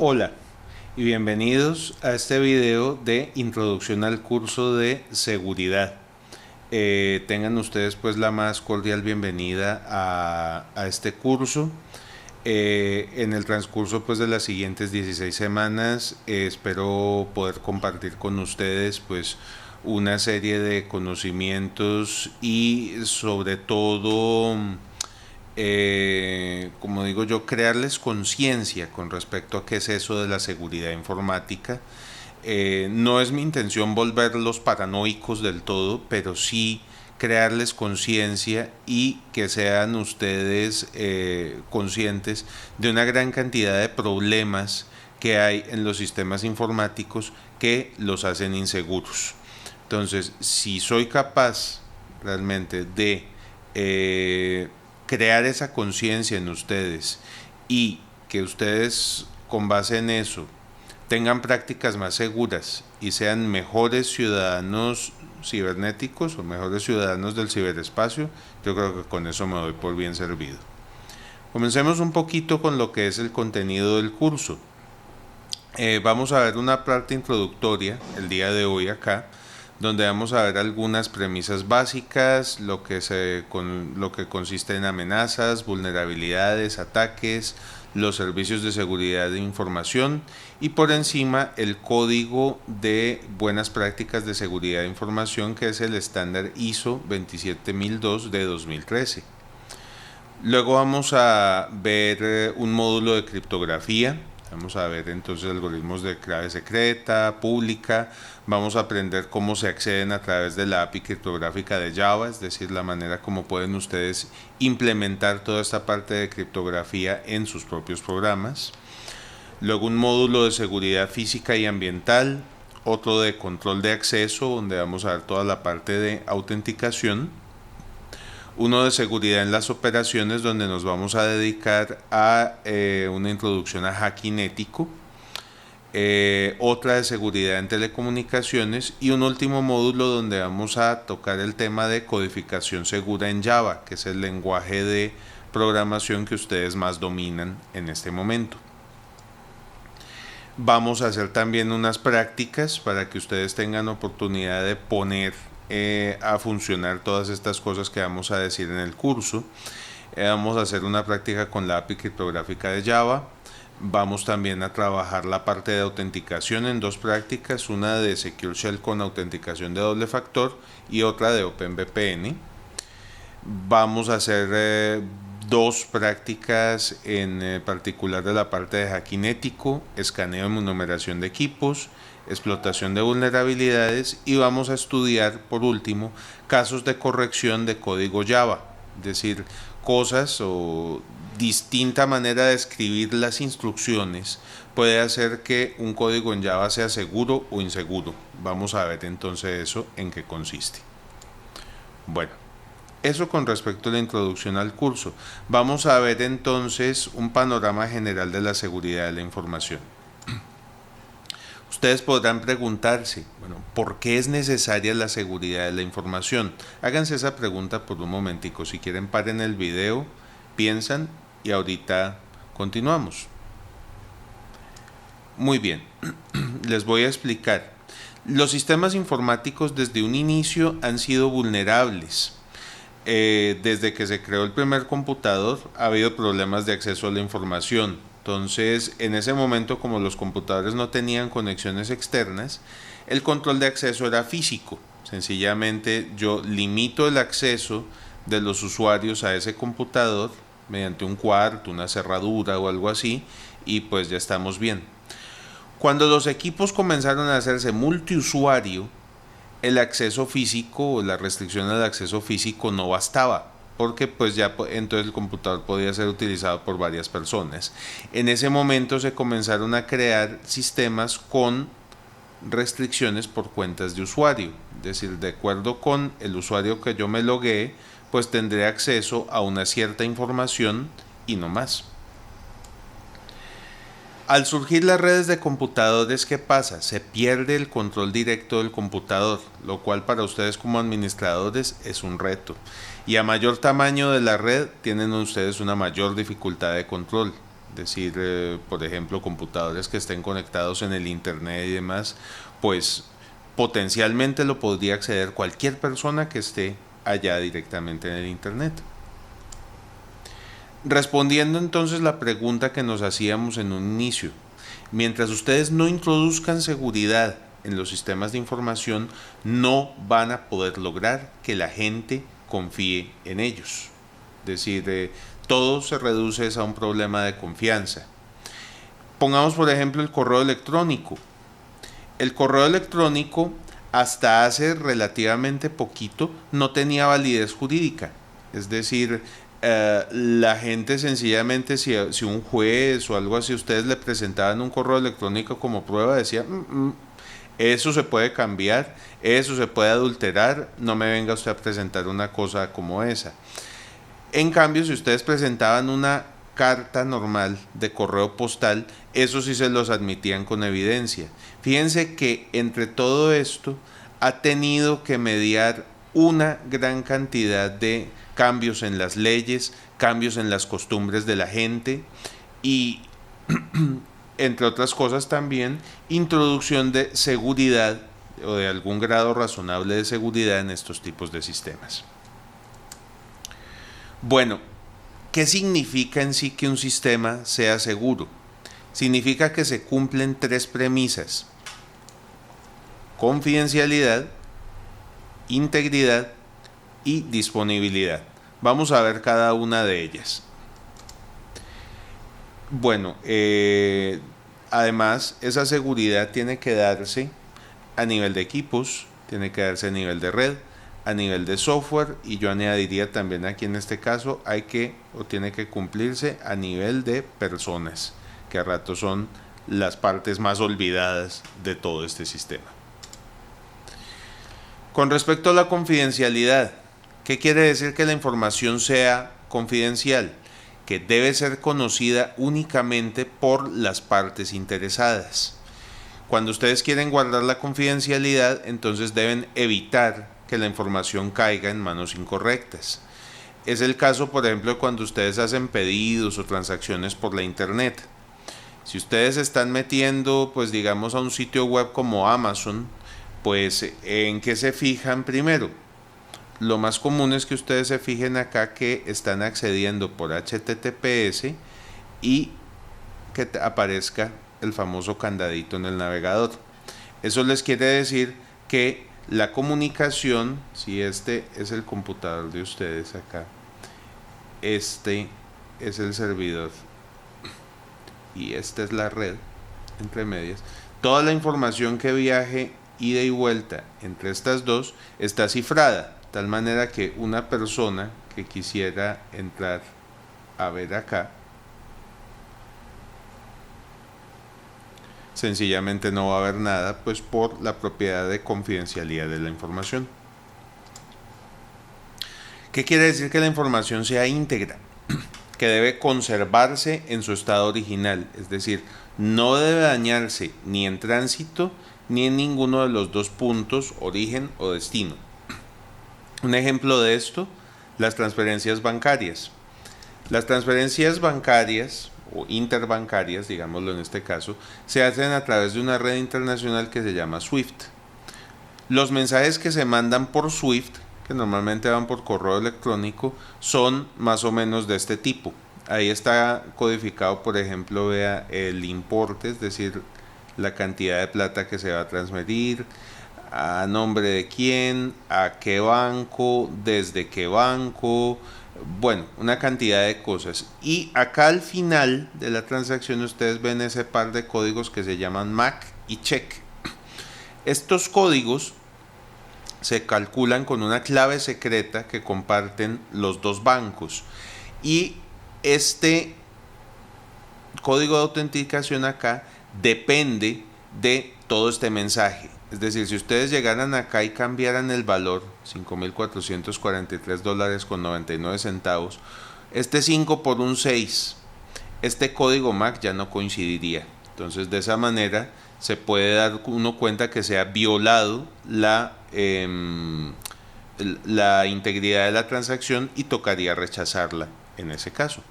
Hola y bienvenidos a este video de introducción al curso de seguridad. Tengan ustedes pues la más cordial bienvenida a este curso. En el transcurso pues de las siguientes 16 semanas espero poder compartir con ustedes pues una serie de conocimientos y sobre todo como digo yo, crearles conciencia con respecto a qué es eso de la seguridad informática. No es mi intención volverlos paranoicos del todo, pero sí crearles conciencia y que sean ustedes conscientes de una gran cantidad de problemas que hay en los sistemas informáticos que los hacen inseguros. Entonces, si soy capaz realmente de crear esa conciencia en ustedes y que ustedes con base en eso tengan prácticas más seguras y sean mejores ciudadanos cibernéticos o mejores ciudadanos del ciberespacio, yo creo que con eso me doy por bien servido. Comencemos un poquito con lo que es el contenido del curso. Vamos a ver una parte introductoria el día de hoy acá, donde vamos a ver algunas premisas básicas, lo que consiste en amenazas, vulnerabilidades, ataques, los servicios de seguridad de información y por encima el código de buenas prácticas de seguridad de información, que es el estándar ISO 27002 de 2013. Luego vamos a ver un módulo de criptografía. Vamos a ver entonces algoritmos de clave secreta, pública. Vamos a aprender cómo se acceden a través de la API criptográfica de Java, es decir, la manera como pueden ustedes implementar toda esta parte de criptografía en sus propios programas. Luego un módulo de seguridad física y ambiental, otro de control de acceso, donde vamos a ver toda la parte de autenticación. Uno de seguridad en las operaciones, donde nos vamos a dedicar a una introducción a hacking ético. Otra de seguridad en telecomunicaciones y un último módulo donde vamos a tocar el tema de codificación segura en Java, que es el lenguaje de programación que ustedes más dominan en este momento. Vamos a hacer también unas prácticas para que ustedes tengan oportunidad de poner a funcionar todas estas cosas que vamos a decir en el curso. Vamos a hacer una práctica con la API criptográfica de Java. Vamos también a trabajar la parte de autenticación en dos prácticas, una de Secure Shell con autenticación de doble factor y otra de OpenVPN. Vamos a hacer dos prácticas en particular de la parte de hacking ético, escaneo y numeración de equipos, explotación de vulnerabilidades y vamos a estudiar por último casos de corrección de código Java, es decir, cosas o distinta manera de escribir las instrucciones puede hacer que un código en Java sea seguro o inseguro. Vamos a ver entonces eso en qué consiste. Bueno, eso con respecto a la introducción al curso. Vamos a ver entonces un panorama general de la seguridad de la información. Ustedes podrán preguntarse, bueno, ¿por qué es necesaria la seguridad de la información? Háganse esa pregunta por un momentico. Si quieren, paren el video, piensan y ahorita continuamos. Muy bien, les voy a explicar. Los sistemas informáticos desde un inicio han sido vulnerables. Desde que se creó el primer computador ha habido problemas de acceso a la información. Entonces, en ese momento, como los computadores no tenían conexiones externas, el control de acceso era físico. Sencillamente, yo limito el acceso de los usuarios a ese computador mediante un cuarto, una cerradura o algo así, y pues ya estamos bien. Cuando los equipos comenzaron a hacerse multiusuario, el acceso físico o la restricción al acceso físico no bastaba, porque pues ya entonces el computador podía ser utilizado por varias personas. En ese momento se comenzaron a crear sistemas con restricciones por cuentas de usuario, es decir, de acuerdo con el usuario que yo me loguee, pues tendré acceso a una cierta información y no más. Al surgir las redes de computadores, ¿qué pasa? Se pierde el control directo del computador, lo cual para ustedes como administradores es un reto. Y a mayor tamaño de la red, tienen ustedes una mayor dificultad de control. Es decir, por ejemplo, computadores que estén conectados en el internet y demás, pues potencialmente lo podría acceder cualquier persona que esté allá directamente en el internet. Respondiendo entonces la pregunta que nos hacíamos en un inicio, mientras ustedes no introduzcan seguridad en los sistemas de información, no van a poder lograr que la gente confíe en ellos. Es decir, todo se reduce a un problema de confianza. Pongamos por ejemplo el correo electrónico. El correo electrónico hasta hace relativamente poquito no tenía validez jurídica. Es decir, la gente sencillamente, si un juez o algo así, ustedes le presentaban un correo electrónico como prueba, decía, eso se puede cambiar, eso se puede adulterar, no me venga usted a presentar una cosa como esa. En cambio, si ustedes presentaban una carta normal de correo postal, eso sí se los admitían con evidencia. Fíjense que entre todo esto ha tenido que mediar una gran cantidad de cambios en las leyes, cambios en las costumbres de la gente y, entre otras cosas también, introducción de seguridad o de algún grado razonable de seguridad en estos tipos de sistemas. Bueno, ¿qué significa en sí que un sistema sea seguro? Significa que se cumplen tres premisas: confidencialidad, integridad y disponibilidad. Vamos a ver cada una de ellas. Bueno, además esa seguridad tiene que darse a nivel de equipos, tiene que darse a nivel de red, a nivel de software, y yo añadiría también aquí en este caso tiene que cumplirse a nivel de personas, que a rato son las partes más olvidadas de todo este sistema. Con respecto a la confidencialidad, ¿qué quiere decir que la información sea confidencial? Que debe ser conocida únicamente por las partes interesadas. Cuando ustedes quieren guardar la confidencialidad, entonces deben evitar que la información caiga en manos incorrectas. Es el caso, por ejemplo, cuando ustedes hacen pedidos o transacciones por la internet. Si ustedes están metiendo, pues digamos, a un sitio web como Amazon, pues ¿en qué se fijan primero? Lo más común es que ustedes se fijen acá que están accediendo por HTTPS y que aparezca el famoso candadito en el navegador. Eso les quiere decir que la comunicación, si este es el computador de ustedes acá, este es el servidor y esta es la red entre medias, toda la información que viaje ida y vuelta entre estas dos está cifrada, de tal manera que una persona que quisiera entrar a ver acá sencillamente no va a haber nada, pues por la propiedad de confidencialidad de la información. ¿Qué quiere decir que la información sea íntegra? Que debe conservarse en su estado original, es decir, no debe dañarse ni en tránsito ni en ninguno de los dos puntos, origen o destino. Un ejemplo de esto, las transferencias bancarias. Las transferencias bancarias o interbancarias, digámoslo en este caso, se hacen a través de una red internacional que se llama SWIFT. Los mensajes que se mandan por SWIFT, que normalmente van por correo electrónico, son más o menos de este tipo. Ahí está codificado, por ejemplo, vea el importe, es decir, la cantidad de plata que se va a transferir, a nombre de quién, a qué banco, desde qué banco, bueno, una cantidad de cosas. Y acá al final de la transacción ustedes ven ese par de códigos que se llaman MAC y check. Estos códigos se calculan con una clave secreta que comparten los dos bancos, y este código de autenticación acá depende de todo este mensaje. Es decir, si ustedes llegaran acá y cambiaran el valor, $5,443.99, este 5 por un 6, este código MAC ya no coincidiría. Entonces, de esa manera se puede dar uno cuenta que se ha violado la integridad de la transacción y tocaría rechazarla en ese caso.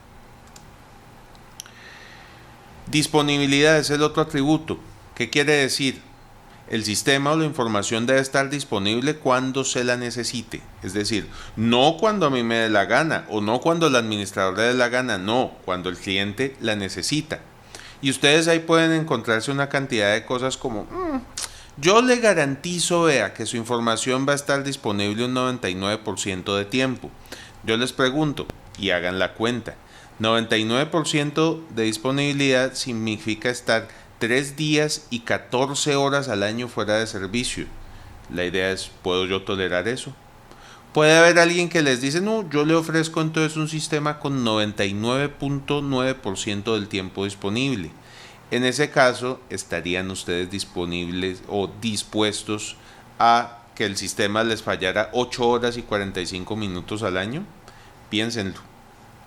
Disponibilidad es el otro atributo. ¿Qué quiere decir? El sistema o la información debe estar disponible cuando se la necesite. Es decir, no cuando a mí me dé la gana o no cuando el administrador le dé la gana, no, cuando el cliente la necesita. Y ustedes ahí pueden encontrarse una cantidad de cosas como, yo le garantizo, vea, que su información va a estar disponible un 99% de tiempo. Yo les pregunto, y hagan la cuenta, 99% de disponibilidad significa estar 3 días y 14 horas al año fuera de servicio. La idea es, ¿puedo yo tolerar eso? Puede haber alguien que les dice, no, yo le ofrezco entonces un sistema con 99.9% del tiempo disponible. En ese caso, ¿estarían ustedes disponibles o dispuestos a que el sistema les fallara 8 horas y 45 minutos al año? Piénsenlo.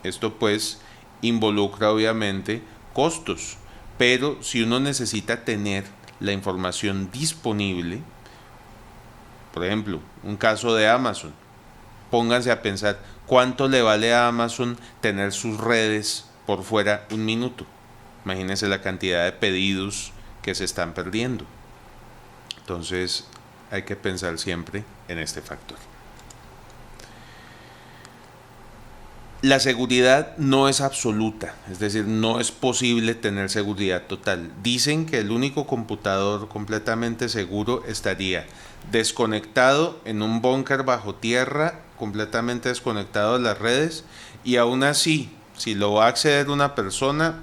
Esto pues involucra obviamente costos, pero si uno necesita tener la información disponible, por ejemplo, un caso de Amazon, pónganse a pensar cuánto le vale a Amazon tener sus redes por fuera un minuto. Imagínense la cantidad de pedidos que se están perdiendo. Entonces hay que pensar siempre en este factor. La seguridad no es absoluta, es decir, no es posible tener seguridad total. Dicen que el único computador completamente seguro estaría desconectado en un búnker bajo tierra, completamente desconectado de las redes, y aún así, si lo va a acceder una persona,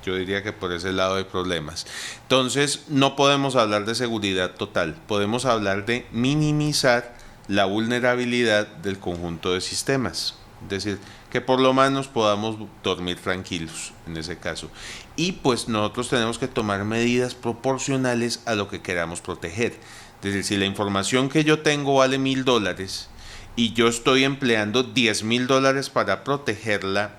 yo diría que por ese lado hay problemas. Entonces, no podemos hablar de seguridad total, podemos hablar de minimizar la vulnerabilidad del conjunto de sistemas. Es decir, que por lo menos podamos dormir tranquilos en ese caso. Y pues nosotros tenemos que tomar medidas proporcionales a lo que queramos proteger. Es decir, si la información que yo tengo vale $1,000 y yo estoy empleando $10,000 para protegerla,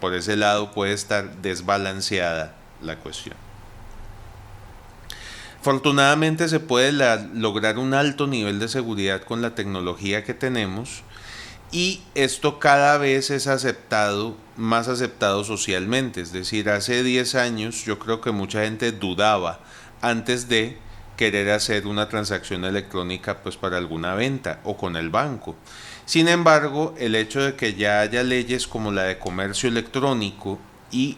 por ese lado puede estar desbalanceada la cuestión. Afortunadamente se puede lograr un alto nivel de seguridad con la tecnología que tenemos. Y esto cada vez es más aceptado socialmente. Es decir, hace 10 años yo creo que mucha gente dudaba antes de querer hacer una transacción electrónica pues para alguna venta o con el banco. Sin embargo, el hecho de que ya haya leyes como la de comercio electrónico y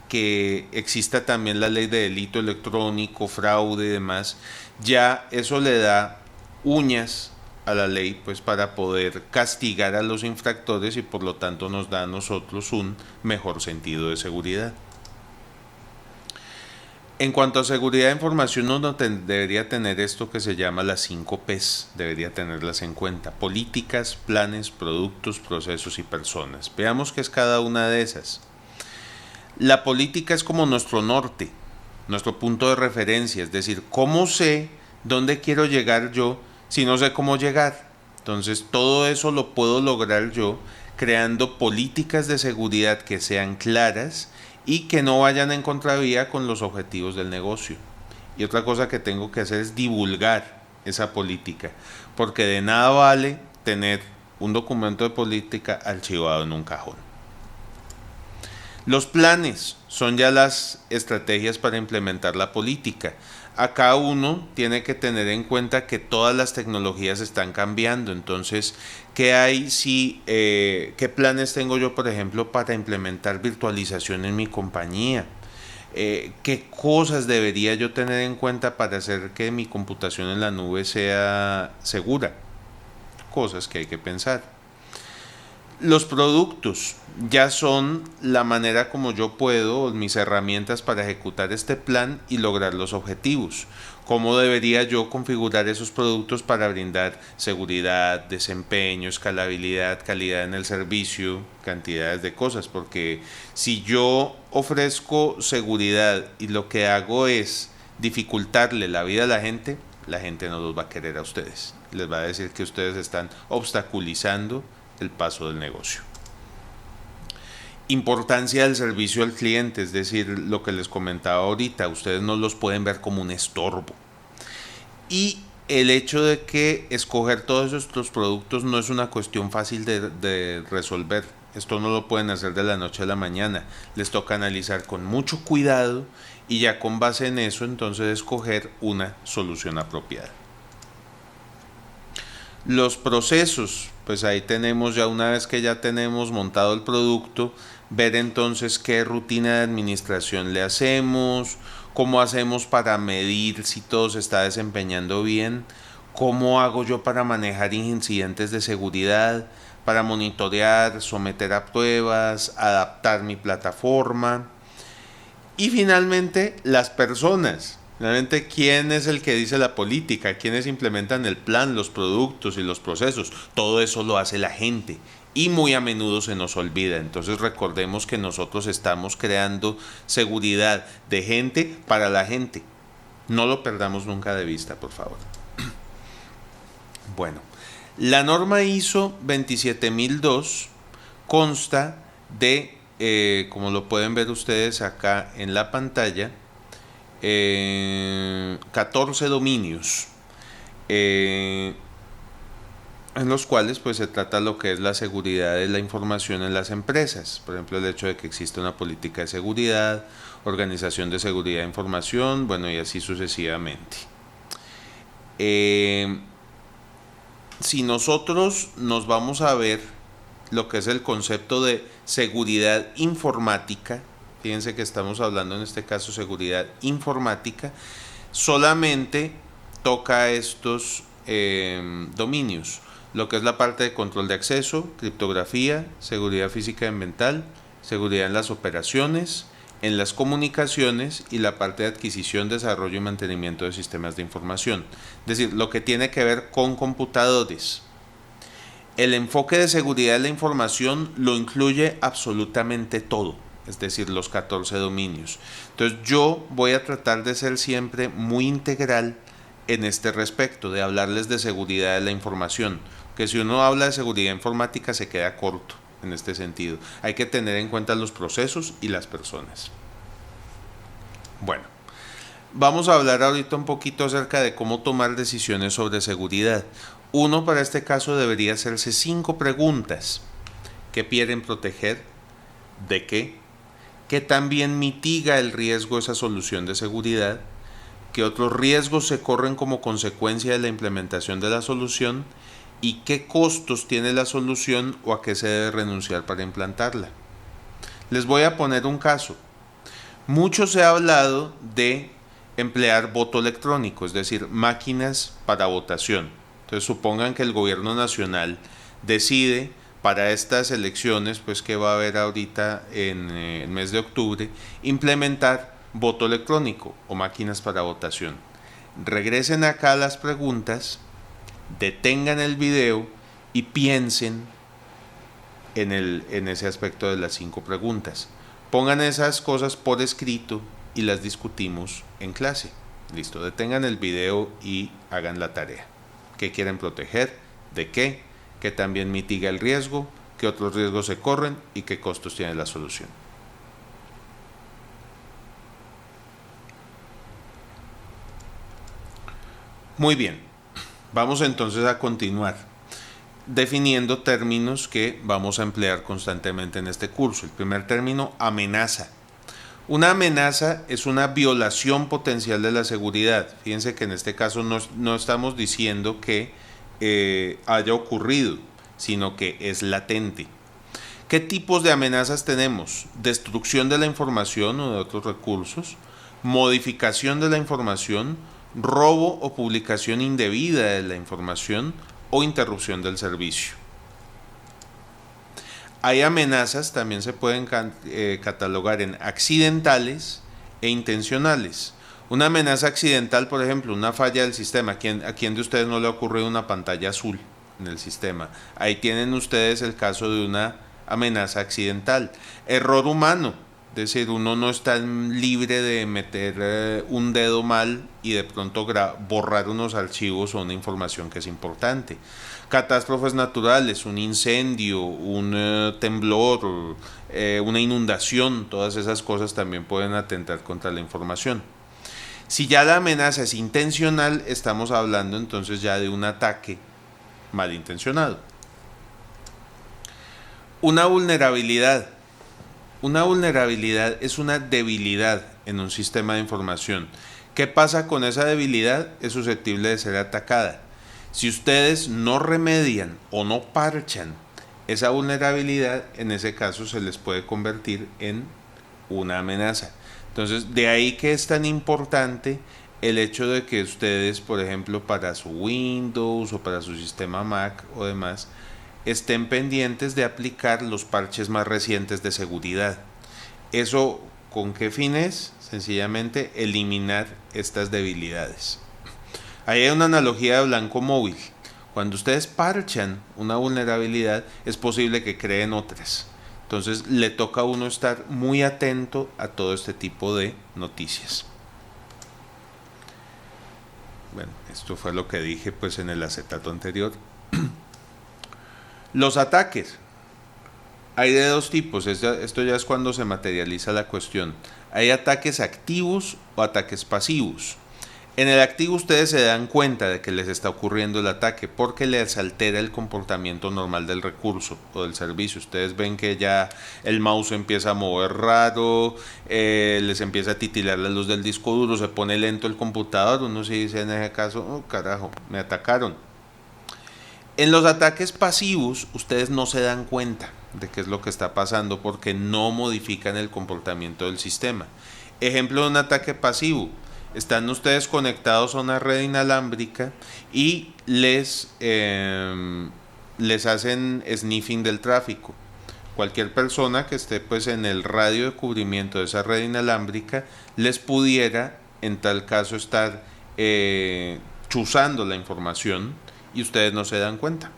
que exista también la ley de delito electrónico, fraude y demás, ya eso le da uñas a la ley pues para poder castigar a los infractores y por lo tanto nos da a nosotros un mejor sentido de seguridad. En cuanto a seguridad de información, uno debería tener esto que se llama las 5 P's, debería tenerlas en cuenta: políticas, planes, productos, procesos y personas. Veamos qué es cada una de esas. La política es como nuestro norte, nuestro punto de referencia, es decir, ¿cómo sé dónde quiero llegar yo si no sé cómo llegar? Entonces todo eso lo puedo lograr yo creando políticas de seguridad que sean claras y que no vayan en contravía con los objetivos del negocio. Y otra cosa que tengo que hacer es divulgar esa política, porque de nada vale tener un documento de política archivado en un cajón. Los planes son ya las estrategias para implementar la política. Acá uno tiene que tener en cuenta que todas las tecnologías están cambiando. Entonces, ¿qué planes tengo yo, por ejemplo, para implementar virtualización en mi compañía? ¿Qué cosas debería yo tener en cuenta para hacer que mi computación en la nube sea segura? Cosas que hay que pensar. Los productos ya son la manera como yo puedo, mis herramientas para ejecutar este plan y lograr los objetivos. ¿Cómo debería yo configurar esos productos para brindar seguridad, desempeño, escalabilidad, calidad en el servicio, cantidades de cosas? Porque si yo ofrezco seguridad y lo que hago es dificultarle la vida a la gente no los va a querer a ustedes. Les va a decir que ustedes están obstaculizando el paso del negocio. Importancia del servicio al cliente, es decir, lo que les comentaba ahorita, ustedes no los pueden ver como un estorbo. Y el hecho de que escoger todos estos productos no es una cuestión fácil de resolver. Esto no lo pueden hacer de la noche a la mañana. Les toca analizar con mucho cuidado y ya con base en eso entonces escoger una solución apropiada. Los procesos, pues ahí tenemos ya, una vez que ya tenemos montado el producto, ver entonces qué rutina de administración le hacemos, cómo hacemos para medir si todo se está desempeñando bien, cómo hago yo para manejar incidentes de seguridad, para monitorear, someter a pruebas, adaptar mi plataforma. Y finalmente, las personas. Realmente, ¿quién es el que dice la política? ¿Quiénes implementan el plan, los productos y los procesos? Todo eso lo hace la gente y muy a menudo se nos olvida. Entonces recordemos que nosotros estamos creando seguridad de gente para la gente. No lo perdamos nunca de vista, por favor. Bueno, la norma ISO 27002 consta de, como lo pueden ver ustedes acá en la pantalla, 14 dominios, en los cuales pues se trata lo que es la seguridad de la información en las empresas. Por ejemplo, el hecho de que exista una política de seguridad, organización de seguridad de información, bueno, y así sucesivamente. Si nosotros nos vamos a ver lo que es el concepto de seguridad informática, fíjense que estamos hablando en este caso seguridad informática, solamente toca estos dominios, lo que es la parte de control de acceso, criptografía, seguridad física y ambiental, seguridad en las operaciones, en las comunicaciones y la parte de adquisición, desarrollo y mantenimiento de sistemas de información. Es decir, lo que tiene que ver con computadores. El enfoque de seguridad de la información lo incluye absolutamente todo, es decir, los 14 dominios. Entonces yo voy a tratar de ser siempre muy integral en este respecto, de hablarles de seguridad de la información, que si uno habla de seguridad informática se queda corto en este sentido. Hay que tener en cuenta los procesos y las personas. Bueno, vamos a hablar ahorita un poquito acerca de cómo tomar decisiones sobre seguridad. Uno, para este caso, debería hacerse 5 preguntas. ¿Qué quieren proteger? ¿De qué? ¿Qué también mitiga el riesgo esa solución de seguridad? ¿Qué otros riesgos se corren como consecuencia de la implementación de la solución? ¿Y qué costos tiene la solución o a qué se debe renunciar para implantarla? Les voy a poner un caso. Mucho se ha hablado de emplear voto electrónico, es decir, máquinas para votación. Entonces supongan que el gobierno nacional decide para estas elecciones, pues que va a haber ahorita en el mes de octubre, implementar voto electrónico o máquinas para votación. Regresen acá a las preguntas, detengan el video y piensen en ese aspecto de las 5 preguntas. Pongan esas cosas por escrito y las discutimos en clase. Listo, detengan el video y hagan la tarea. ¿Qué quieren proteger? ¿De qué? ¿Qué también mitiga el riesgo? ¿Qué otros riesgos se corren? ¿Y qué costos tiene la solución? Muy bien, vamos entonces a continuar definiendo términos que vamos a emplear constantemente en este curso. El primer término, amenaza. Una amenaza es una violación potencial de la seguridad. Fíjense que en este caso no estamos diciendo que haya ocurrido, sino que es latente. ¿Qué tipos de amenazas tenemos? Destrucción de la información o de otros recursos, modificación de la información, robo o publicación indebida de la información o interrupción del servicio. Hay amenazas, también se pueden catalogar en accidentales e intencionales. Una amenaza accidental, por ejemplo, una falla del sistema. ¿A quién de ustedes no le ocurre una pantalla azul en el sistema? Ahí tienen ustedes el caso de una amenaza accidental. Error humano, es decir, uno no está libre de meter un dedo mal y de pronto borrar unos archivos o una información que es importante. Catástrofes naturales, un incendio, un temblor, una inundación, todas esas cosas también pueden atentar contra la información. Si ya la amenaza es intencional, estamos hablando entonces ya de un ataque malintencionado. Una vulnerabilidad. Una vulnerabilidad es una debilidad en un sistema de información. ¿Qué pasa con esa debilidad? Es susceptible de ser atacada. Si ustedes no remedian o no parchan esa vulnerabilidad, en ese caso se les puede convertir en una amenaza. Entonces, de ahí que es tan importante el hecho de que ustedes, por ejemplo, para su Windows o para su sistema Mac o demás, estén pendientes de aplicar los parches más recientes de seguridad. ¿Eso con qué fines? Sencillamente eliminar estas debilidades. Ahí hay una analogía de blanco móvil. Cuando ustedes parchan una vulnerabilidad, es posible que creen otras. Entonces le toca a uno estar muy atento a todo este tipo de noticias. Bueno, esto fue lo que dije pues en el acetato anterior. Los ataques. Hay de dos tipos. Esto ya es cuando se materializa la cuestión. Hay ataques activos o ataques pasivos. En el activo ustedes se dan cuenta de que les está ocurriendo el ataque porque les altera el comportamiento normal del recurso o del servicio. Ustedes ven que ya el mouse empieza a mover raro, les empieza a titilar la luz del disco duro, se pone lento el computador. Uno se dice en ese caso, oh carajo, me atacaron. En los ataques pasivos ustedes no se dan cuenta de qué es lo que está pasando porque no modifican el comportamiento del sistema. Ejemplo de un ataque pasivo. Están ustedes conectados a una red inalámbrica y les hacen sniffing del tráfico. Cualquier persona que esté pues en el radio de cubrimiento de esa red inalámbrica les pudiera en tal caso estar chuzando la información y ustedes no se dan cuenta.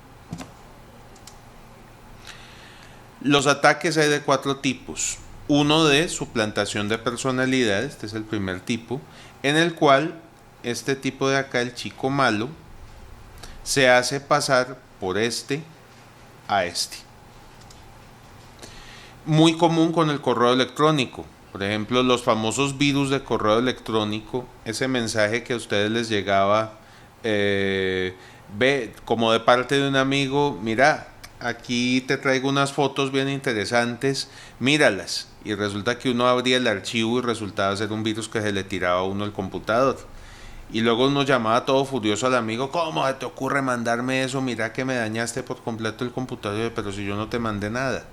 Los ataques hay de 4 tipos. Uno de suplantación de personalidad, este es el primer tipo, en el cual este tipo de acá, el chico malo, se hace pasar por este a este. Muy común con el correo electrónico. Por ejemplo, los famosos virus de correo electrónico, ese mensaje que a ustedes les llegaba como de parte de un amigo, mira, aquí te traigo unas fotos bien interesantes, míralas. Y resulta que uno abría el archivo y resultaba ser un virus que se le tiraba a uno el computador. Y luego uno llamaba todo furioso al amigo, ¿cómo te ocurre mandarme eso? Mira que me dañaste por completo el computador, pero si yo no te mandé nada.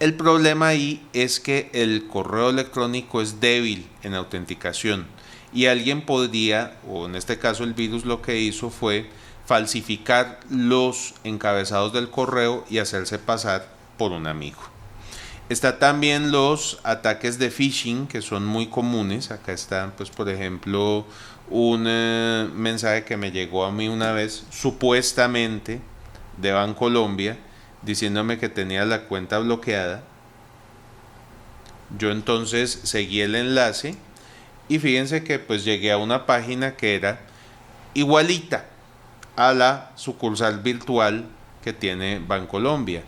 El problema ahí es que el correo electrónico es débil en autenticación y alguien podría, o en este caso el virus lo que hizo fue falsificar los encabezados del correo y hacerse pasar por un amigo. Está también los ataques de phishing, que son muy comunes. Acá está, pues, por ejemplo, un mensaje que me llegó a mí una vez, supuestamente de Bancolombia, diciéndome que tenía la cuenta bloqueada. Yo entonces seguí el enlace y fíjense que pues llegué a una página que era igualita a la sucursal virtual que tiene Bancolombia.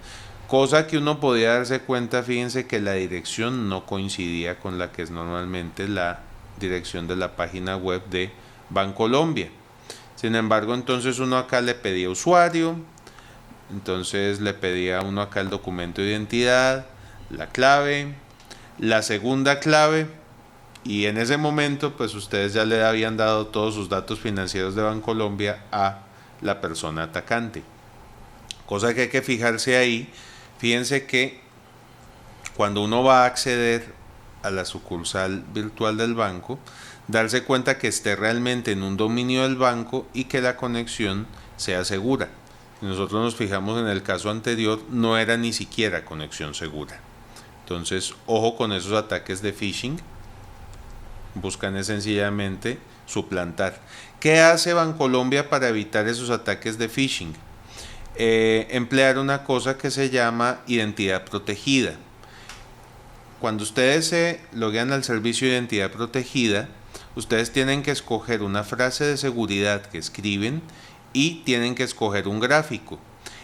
Cosa que uno podía darse cuenta, fíjense que la dirección no coincidía con la que es normalmente la dirección de la página web de Bancolombia. Sin embargo, entonces uno acá le pedía usuario, entonces le pedía uno acá el documento de identidad, la clave, la segunda clave, y en ese momento pues ustedes ya le habían dado todos sus datos financieros de Bancolombia a la persona atacante. Cosa que hay que fijarse ahí. Fíjense que cuando uno va a acceder a la sucursal virtual del banco, darse cuenta que esté realmente en un dominio del banco y que la conexión sea segura. Si nosotros nos fijamos en el caso anterior, no era ni siquiera conexión segura. Entonces, ojo con esos ataques de phishing. Buscan sencillamente suplantar. ¿Qué hace Bancolombia para evitar esos ataques de phishing? Emplear una cosa que se llama identidad protegida. Cuando ustedes se loguean al servicio de identidad protegida, ustedes tienen que escoger una frase de seguridad que escriben y tienen que escoger un gráfico.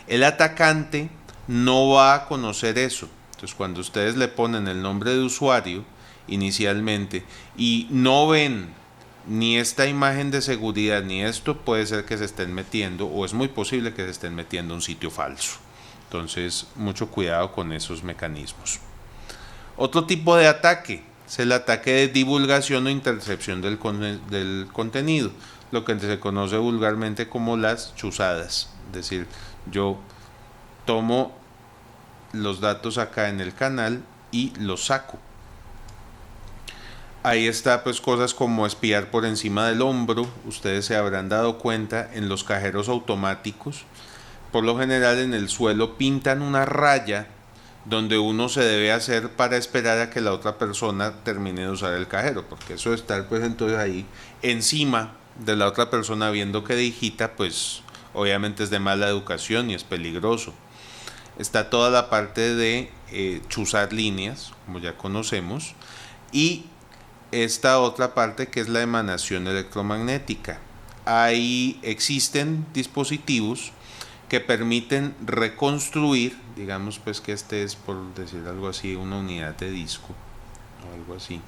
El atacante no va a conocer eso. Entonces, cuando ustedes le ponen el nombre de usuario inicialmente y no ven ni esta imagen de seguridad ni esto puede ser que se estén metiendo, o es muy posible que se estén metiendo a un sitio falso. Entonces, mucho cuidado con esos mecanismos. Otro tipo de ataque es el ataque de divulgación o intercepción del contenido, lo que se conoce vulgarmente como las chuzadas. Es decir, yo tomo los datos acá en el canal y los saco. Ahí está pues cosas como espiar por encima del hombro. Ustedes se habrán dado cuenta en los cajeros automáticos. Por lo general en el suelo pintan una raya donde uno se debe hacer para esperar a que la otra persona termine de usar el cajero, porque eso de estar pues entonces ahí encima de la otra persona viendo que digita, pues obviamente es de mala educación y es peligroso. Está toda la parte de chuzar líneas, como ya conocemos, y esta otra parte que es la emanación electromagnética. Ahí existen dispositivos que permiten reconstruir, digamos pues que este es, por decir algo así, una unidad de disco o algo así.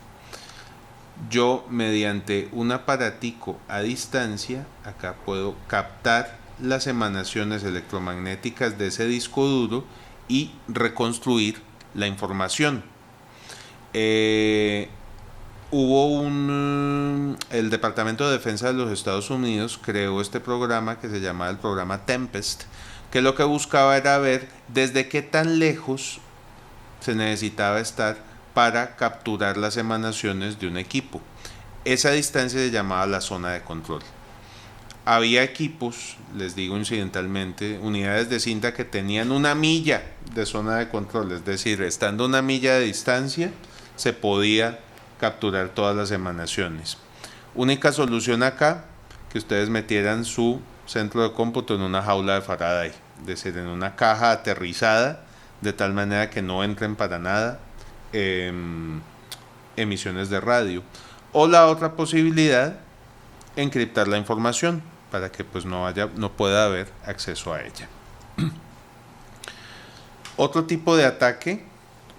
Yo mediante un aparatico a distancia, acá puedo captar las emanaciones electromagnéticas de ese disco duro y reconstruir la información. El Departamento de Defensa de los Estados Unidos creó este programa que se llamaba el programa Tempest, que lo que buscaba era ver desde qué tan lejos se necesitaba estar para capturar las emanaciones de un equipo. Esa distancia se llamaba la zona de control. Había equipos, les digo incidentalmente, unidades de cinta que tenían 1 milla de zona de control, es decir, estando 1 milla de distancia se podía capturar todas las emanaciones. Única solución acá, que ustedes metieran su centro de cómputo en una jaula de Faraday, es decir, en una caja aterrizada, de tal manera que no entren para nada emisiones de radio. O la otra posibilidad, encriptar la información para que pues no pueda haber acceso a ella. Otro tipo de ataque,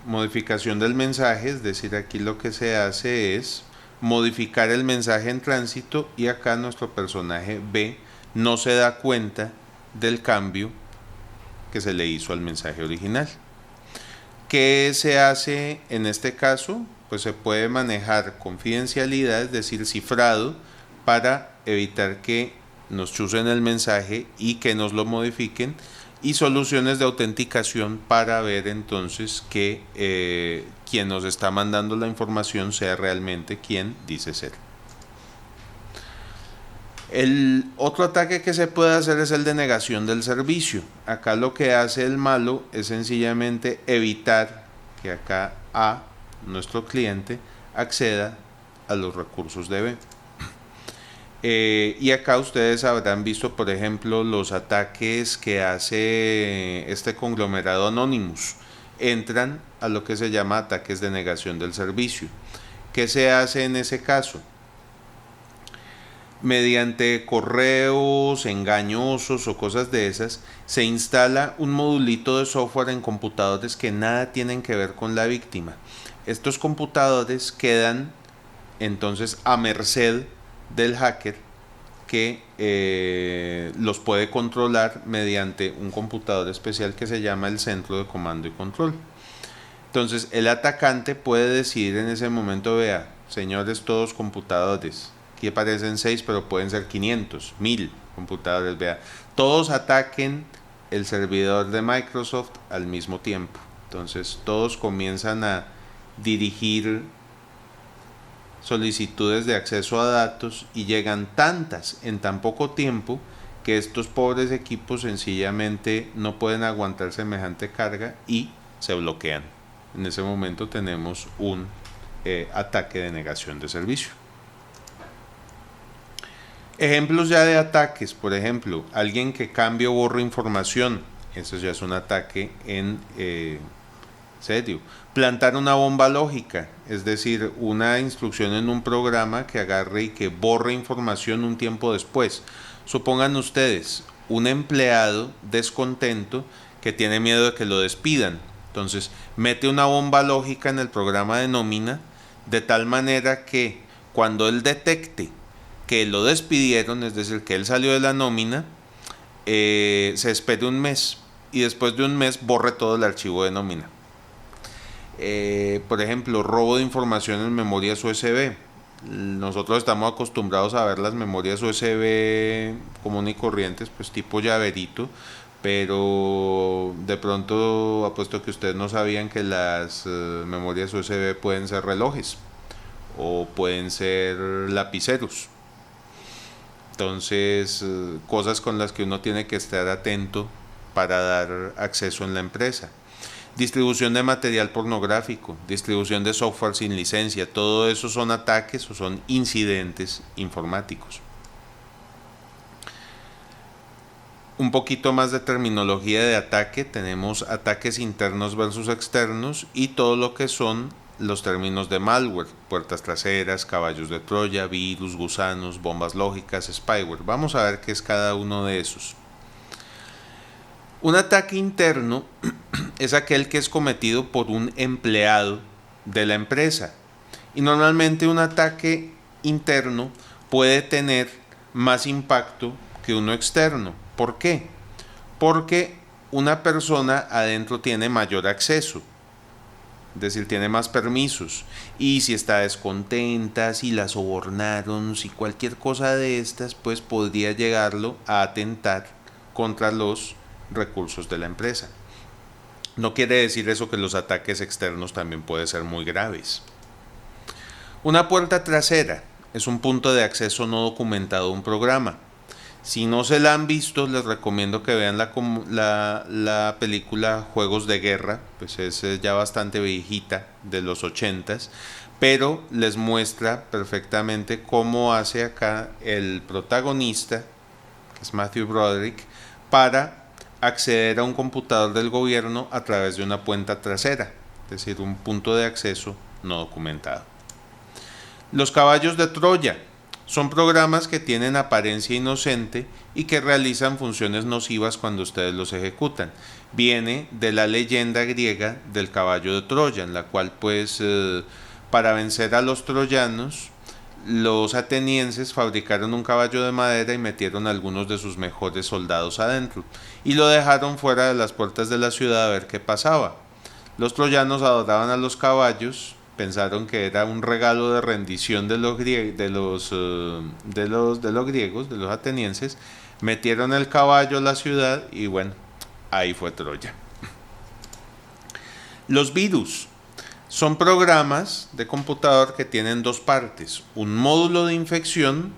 modificación del mensaje, es decir, aquí lo que se hace es modificar el mensaje en tránsito y acá nuestro personaje B no se da cuenta del cambio que se le hizo al mensaje original. ¿Qué se hace en este caso? Pues se puede manejar confidencialidad, es decir, cifrado, para evitar que nos chusen el mensaje y que nos lo modifiquen, y soluciones de autenticación para ver entonces que quien nos está mandando la información sea realmente quien dice ser. El otro ataque que se puede hacer es el de negación del servicio. Acá lo que hace el malo es sencillamente evitar que acá A, nuestro cliente, acceda a los recursos de B. Y acá ustedes habrán visto, por ejemplo, los ataques que hace este conglomerado Anonymous. Entran a lo que se llama ataques de negación del servicio. ¿Qué se hace en ese caso? Mediante correos engañosos o cosas de esas, se instala un modulito de software en computadores que nada tienen que ver con la víctima. Estos computadores quedan entonces a merced del hacker, que los puede controlar mediante un computador especial que se llama el centro de comando y control. Entonces el atacante puede decidir en ese momento, vea, señores, todos computadores, aquí aparecen 6 pero pueden ser 500, 1000 computadores, vea, todos ataquen el servidor de Microsoft al mismo tiempo. Entonces todos comienzan a dirigir solicitudes de acceso a datos y llegan tantas en tan poco tiempo que estos pobres equipos sencillamente no pueden aguantar semejante carga y se bloquean. En ese momento tenemos un ataque de negación de servicio. Ejemplos ya de ataques, por ejemplo, alguien que cambia o borra información, eso ya es un ataque en serio. Plantar una bomba lógica, es decir, una instrucción en un programa que agarre y que borre información un tiempo después. Supongan ustedes un empleado descontento que tiene miedo de que lo despidan. Entonces, mete una bomba lógica en el programa de nómina de tal manera que cuando él detecte que lo despidieron, es decir, que él salió de la nómina, se espere un mes y después de un mes borre todo el archivo de nómina. Por ejemplo, robo de información en memorias USB. Nosotros estamos acostumbrados a ver las memorias USB común y corrientes, pues tipo llaverito, pero de pronto apuesto que ustedes no sabían que las memorias USB pueden ser relojes o pueden ser lapiceros. Entonces, cosas con las que uno tiene que estar atento para dar acceso en la empresa. Distribución de material pornográfico, distribución de software sin licencia, todo eso son ataques o son incidentes informáticos. Un poquito más de terminología de ataque, tenemos ataques internos versus externos y todo lo que son los términos de malware, puertas traseras, caballos de Troya, virus, gusanos, bombas lógicas, spyware. Vamos a ver qué es cada uno de esos. Un ataque interno es aquel que es cometido por un empleado de la empresa. Y normalmente un ataque interno puede tener más impacto que uno externo. ¿Por qué? Porque una persona adentro tiene mayor acceso, es decir, tiene más permisos. Y si está descontenta, si la sobornaron, si cualquier cosa de estas, pues podría llegarlo a atentar contra los recursos de la empresa. No quiere decir eso que los ataques externos también pueden ser muy graves. Una puerta trasera es un punto de acceso no documentado a un programa. Si no se la han visto, les recomiendo que vean la película Juegos de Guerra, pues es ya bastante viejita, de los 80s, pero les muestra perfectamente cómo hace acá el protagonista, que es Matthew Broderick, para acceder a un computador del gobierno a través de una puerta trasera, es decir, un punto de acceso no documentado. Los caballos de Troya son programas que tienen apariencia inocente y que realizan funciones nocivas cuando ustedes los ejecutan. Viene de la leyenda griega del caballo de Troya, en la cual pues para vencer a los troyanos, los atenienses fabricaron un caballo de madera y metieron a algunos de sus mejores soldados adentro y lo dejaron fuera de las puertas de la ciudad a ver qué pasaba. Los troyanos adoraban a los caballos, pensaron que era un regalo de rendición de los griegos, de los atenienses, metieron el caballo a la ciudad y bueno, ahí fue Troya. Los virus son programas de computador que tienen dos partes, un módulo de infección,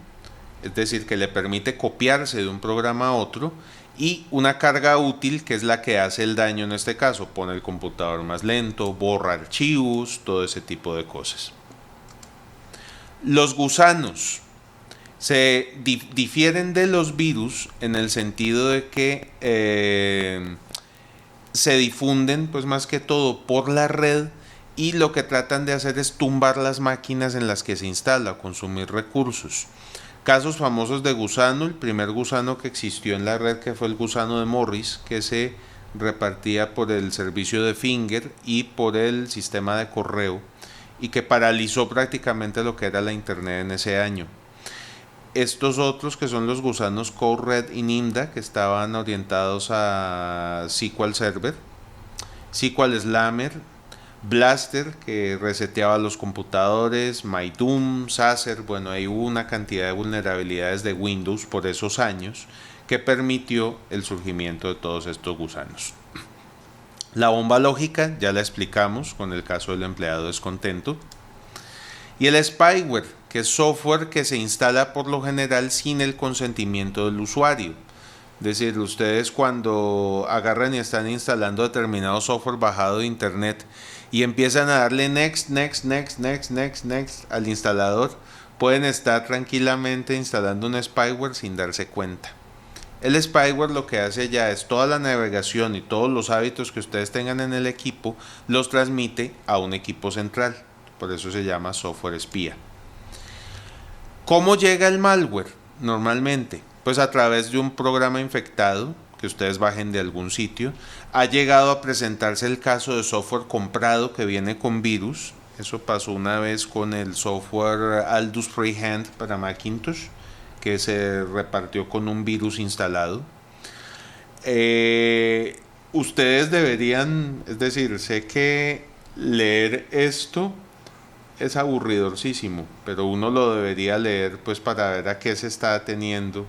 es decir, que le permite copiarse de un programa a otro, y una carga útil que es la que hace el daño en este caso, pone el computador más lento, borra archivos, todo ese tipo de cosas. Los gusanos se difieren de los virus en el sentido de que se difunden pues más que todo por la red y lo que tratan de hacer es tumbar las máquinas en las que se instala, consumir recursos. Casos famosos de gusano, el primer gusano que existió en la red que fue el gusano de Morris, que se repartía por el servicio de Finger y por el sistema de correo y que paralizó prácticamente lo que era la internet en ese año. Estos otros que son los gusanos Code Red y Nimda, que estaban orientados a SQL Server, SQL Slammer, Blaster, que reseteaba los computadores, MyDoom, Sacer, bueno, ahí hubo una cantidad de vulnerabilidades de Windows por esos años que permitió el surgimiento de todos estos gusanos. La bomba lógica, ya la explicamos con el caso del empleado descontento. Y el spyware, que es software que se instala por lo general sin el consentimiento del usuario. Es decir, ustedes cuando agarran y están instalando determinado software bajado de internet y empiezan a darle next al instalador, pueden estar tranquilamente instalando un spyware sin darse cuenta. El spyware lo que hace ya es toda la navegación y todos los hábitos que ustedes tengan en el equipo los transmite a un equipo central. Por eso se llama software espía. ¿Cómo llega el malware? Normalmente, pues a través de un programa infectado que ustedes bajen de algún sitio. Ha llegado a presentarse el caso de software comprado que viene con virus. Eso pasó una vez con el software Aldous Freehand para Macintosh, que se repartió con un virus instalado. Ustedes deberían, es decir, sé que leer esto es aburridorcísimo, pero uno lo debería leer pues para ver a qué se está ateniendo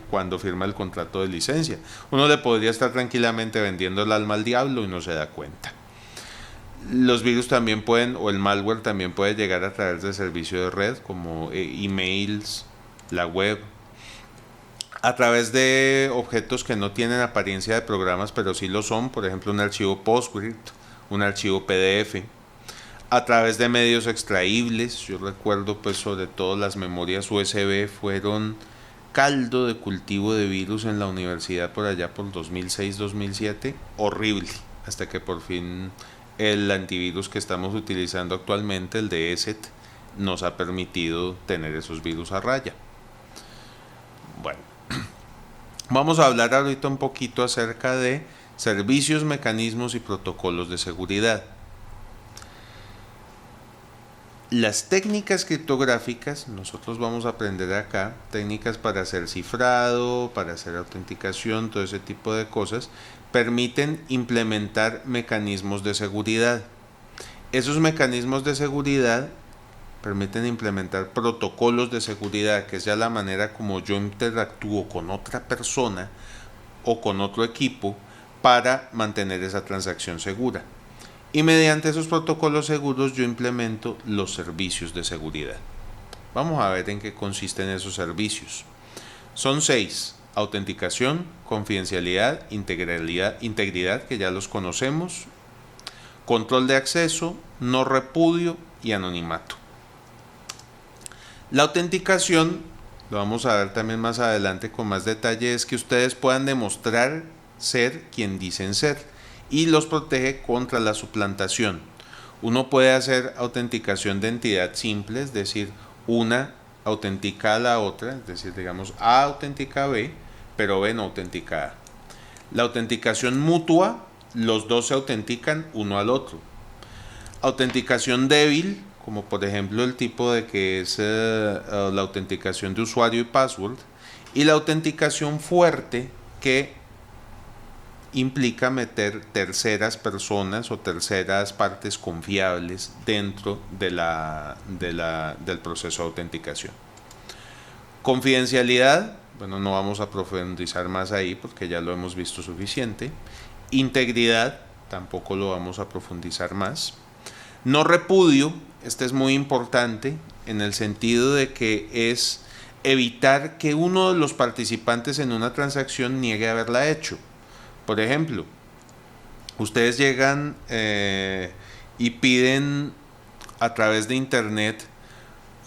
cuando firma el contrato de licencia. Uno le podría estar tranquilamente vendiendo el alma al diablo y no se da cuenta. Los virus también pueden, o el malware también puede llegar a través de servicio de red, como emails, la web, a través de objetos que no tienen apariencia de programas, pero sí lo son, por ejemplo un archivo PostScript, un archivo PDF, a través de medios extraíbles. Yo recuerdo pues sobre todo las memorias USB fueron caldo de cultivo de virus en la universidad por allá por 2006-2007, horrible, hasta que por fin el antivirus que estamos utilizando actualmente, el de ESET, nos ha permitido tener esos virus a raya. Bueno, vamos a hablar ahorita un poquito acerca de servicios, mecanismos y protocolos de seguridad. Las técnicas criptográficas, nosotros vamos a aprender acá, técnicas para hacer cifrado, para hacer autenticación, todo ese tipo de cosas, permiten implementar mecanismos de seguridad. Esos mecanismos de seguridad permiten implementar protocolos de seguridad, que es ya la manera como yo interactúo con otra persona o con otro equipo para mantener esa transacción segura. Y mediante esos protocolos seguros yo implemento los servicios de seguridad. Vamos a ver en qué consisten esos servicios. Son 6: autenticación, confidencialidad, integridad, que ya los conocemos, control de acceso, no repudio y anonimato. La autenticación, lo vamos a ver también más adelante con más detalle, es que ustedes puedan demostrar ser quien dicen ser, y los protege contra la suplantación. Uno puede hacer autenticación de entidad simple, es decir, una autentica a la otra, es decir, digamos A autentica a B, pero B no autentica A. La autenticación mutua, los dos se autentican uno al otro. Autenticación débil, como por ejemplo el tipo de que es la autenticación de usuario y password. Y la autenticación fuerte, que implica meter terceras personas o terceras partes confiables dentro del proceso de autenticación. Confidencialidad, bueno, no vamos a profundizar más ahí porque ya lo hemos visto suficiente. Integridad, tampoco lo vamos a profundizar más. No repudio, este es muy importante en el sentido de que es evitar que uno de los participantes en una transacción niegue haberla hecho. Por ejemplo, ustedes llegan y piden a través de internet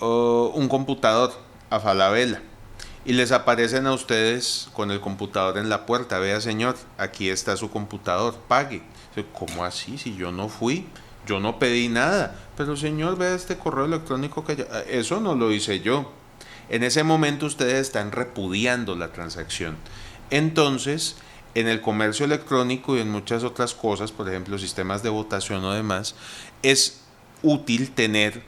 un computador a Falabella y les aparecen a ustedes con el computador en la puerta. Vea, señor, aquí está su computador, pague. ¿Cómo así? Si yo no fui, yo no pedí nada. Pero señor, vea este correo electrónico que eso no lo hice yo. En ese momento ustedes están repudiando la transacción. Entonces, en el comercio electrónico y en muchas otras cosas, por ejemplo, sistemas de votación o demás, es útil tener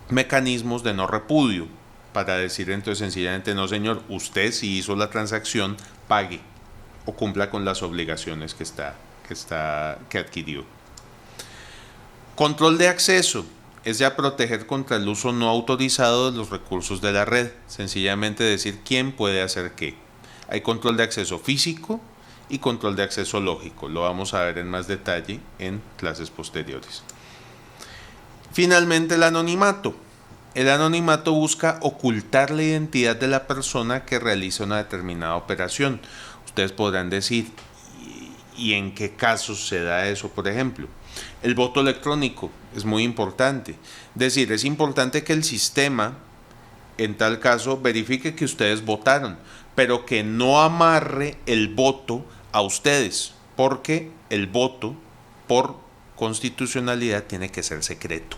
mecanismos de no repudio para decir entonces sencillamente, no señor, usted si hizo la transacción, pague o cumpla con las obligaciones que adquirió. Control de acceso es ya proteger contra el uso no autorizado de los recursos de la red, sencillamente decir quién puede hacer qué. Hay control de acceso físico y control de acceso lógico. Lo vamos a ver en más detalle en clases posteriores. Finalmente, el anonimato. El anonimato busca ocultar la identidad de la persona que realiza una determinada operación. Ustedes podrán decir, ¿y en qué casos se da eso? Por ejemplo, el voto electrónico es muy importante. Es decir, es importante que el sistema, en tal caso, verifique que ustedes votaron, pero que no amarre el voto a ustedes, porque el voto, por constitucionalidad, tiene que ser secreto.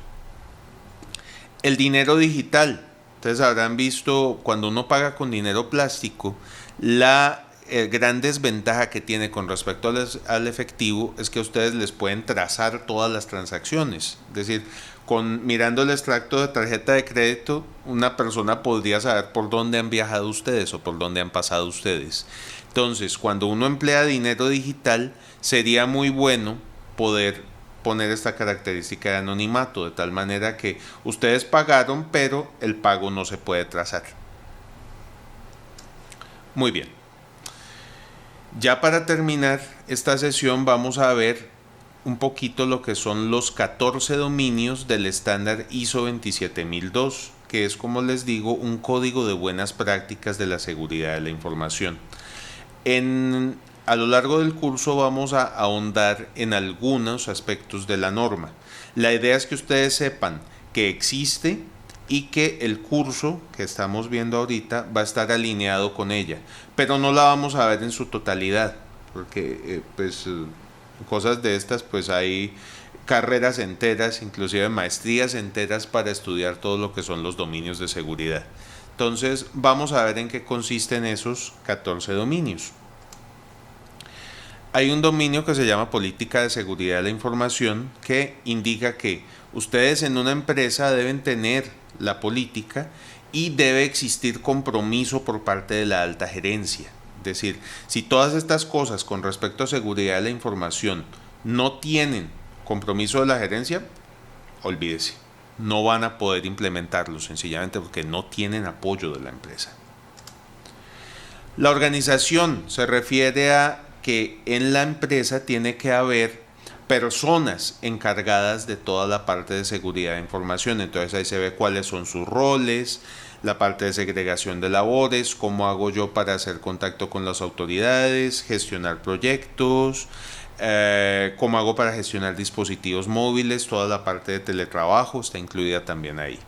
El dinero digital. Ustedes habrán visto, cuando uno paga con dinero plástico, la gran desventaja que tiene con respecto al efectivo es que ustedes les pueden trazar todas las transacciones. Es decir, mirando el extracto de tarjeta de crédito, una persona podría saber por dónde han viajado ustedes o por dónde han pasado ustedes. Entonces, cuando uno emplea dinero digital, sería muy bueno poder poner esta característica de anonimato, de tal manera que ustedes pagaron, pero el pago no se puede trazar. Muy bien. Ya para terminar esta sesión vamos a ver un poquito lo que son los 14 dominios del estándar ISO 27002, que es, como les digo, un código de buenas prácticas de la seguridad de la información. A lo largo del curso vamos a ahondar en algunos aspectos de la norma. La idea es que ustedes sepan que existe y que el curso que estamos viendo ahorita va a estar alineado con ella, pero no la vamos a ver en su totalidad, porque cosas de estas, pues hay carreras enteras, inclusive maestrías enteras para estudiar todo lo que son los dominios de seguridad. Entonces vamos a ver en qué consisten esos 14 dominios. Hay un dominio que se llama Política de Seguridad de la Información, que indica que ustedes en una empresa deben tener la política y debe existir compromiso por parte de la alta gerencia. Es decir, si todas estas cosas con respecto a seguridad de la información no tienen compromiso de la gerencia, olvídese, no van a poder implementarlo, sencillamente porque no tienen apoyo de la empresa. La organización se refiere a que en la empresa tiene que haber personas encargadas de toda la parte de seguridad de información. Entonces ahí se ve cuáles son sus roles, la parte de segregación de labores, cómo hago yo para hacer contacto con las autoridades, gestionar proyectos, cómo hago para gestionar dispositivos móviles, toda la parte de teletrabajo está incluida también ahí.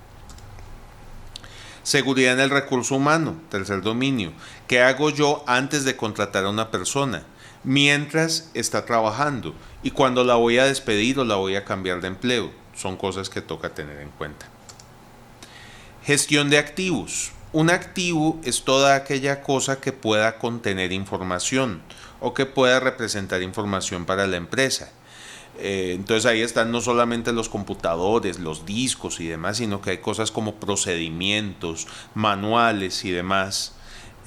Seguridad en el recurso humano, tercer dominio. ¿Qué hago yo antes de contratar a una persona? Mientras está trabajando y cuando la voy a despedir o la voy a cambiar de empleo. Son cosas que toca tener en cuenta. Gestión de activos. Un activo es toda aquella cosa que pueda contener información o que pueda representar información para la empresa. Entonces ahí están no solamente los computadores, los discos y demás, sino que hay cosas como procedimientos, manuales y demás.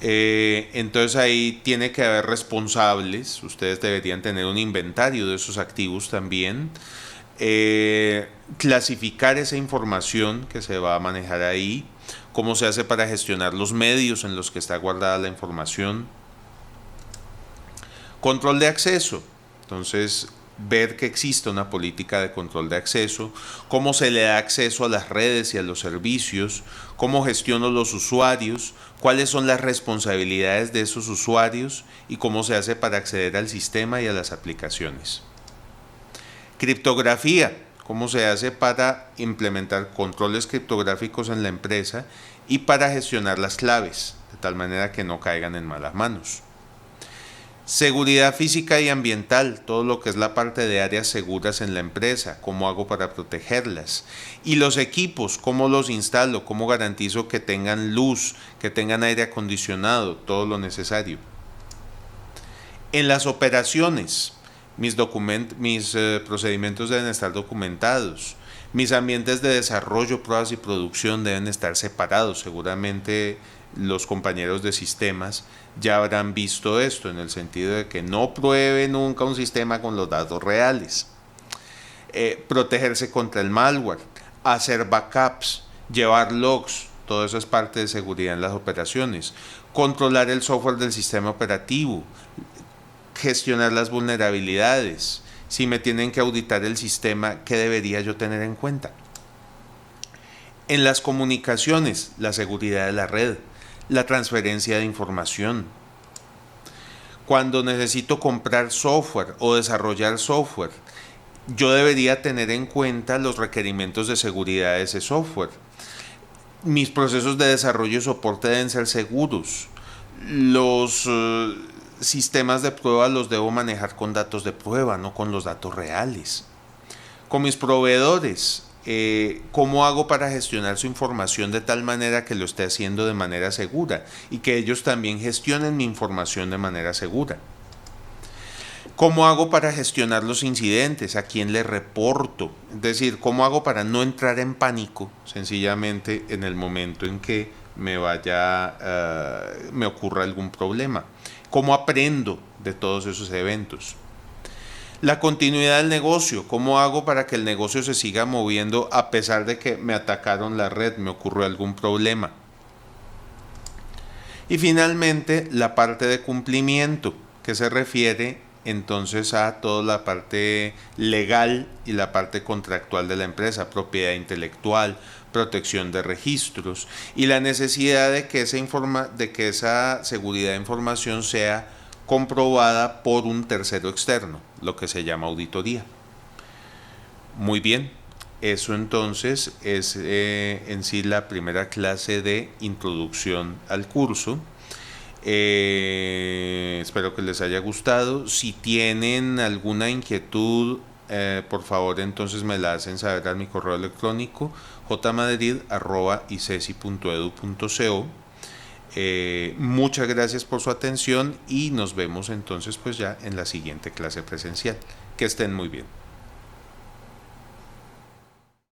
Entonces ahí tiene que haber responsables, ustedes deberían tener un inventario de esos activos también, clasificar esa información que se va a manejar ahí, cómo se hace para gestionar los medios en los que está guardada la información. Control de acceso, entonces ver que existe una política de control de acceso, cómo se le da acceso a las redes y a los servicios, cómo gestiono los usuarios, cuáles son las responsabilidades de esos usuarios y cómo se hace para acceder al sistema y a las aplicaciones. Criptografía, cómo se hace para implementar controles criptográficos en la empresa y para gestionar las claves, de tal manera que no caigan en malas manos. Seguridad física y ambiental, todo lo que es la parte de áreas seguras en la empresa, cómo hago para protegerlas. Y los equipos, cómo los instalo, cómo garantizo que tengan luz, que tengan aire acondicionado, todo lo necesario. En las operaciones, mis procedimientos deben estar documentados. Mis ambientes de desarrollo, pruebas y producción deben estar separados. Seguramente los compañeros de sistemas ya habrán visto esto, en el sentido de que no pruebe nunca un sistema con los datos reales. Protegerse contra el malware, hacer backups, llevar logs, todo eso es parte de seguridad en las operaciones. Controlar el software del sistema operativo, gestionar las vulnerabilidades. Si me tienen que auditar el sistema, ¿qué debería yo tener en cuenta? En las comunicaciones, la seguridad de la red, la transferencia de información. Cuando necesito comprar software o desarrollar software, yo debería tener en cuenta los requerimientos de seguridad de ese software. Mis procesos de desarrollo y soporte deben ser seguros. Los sistemas de prueba los debo manejar con datos de prueba, no con los datos reales. Con mis proveedores, ¿Cómo hago para gestionar su información de tal manera que lo esté haciendo de manera segura y que ellos también gestionen mi información de manera segura? ¿Cómo hago para gestionar los incidentes? ¿A quién le reporto? Es decir, ¿cómo hago para no entrar en pánico sencillamente en el momento en que me ocurra algún problema? ¿Cómo aprendo de todos esos eventos? La continuidad del negocio, ¿cómo hago para que el negocio se siga moviendo a pesar de que me atacaron la red, me ocurrió algún problema? Y finalmente, la parte de cumplimiento, que se refiere entonces a toda la parte legal y la parte contractual de la empresa, propiedad intelectual, protección de registros y la necesidad de que esa seguridad de información sea comprobada por un tercero externo, lo que se llama auditoría. Muy bien, eso entonces es en sí la primera clase de introducción al curso. Espero que les haya gustado. Si tienen alguna inquietud, por favor entonces me la hacen saber a mi correo electrónico jmadrid@icesi.edu.co. Muchas gracias por su atención y nos vemos entonces pues ya en la siguiente clase presencial. Que estén muy bien.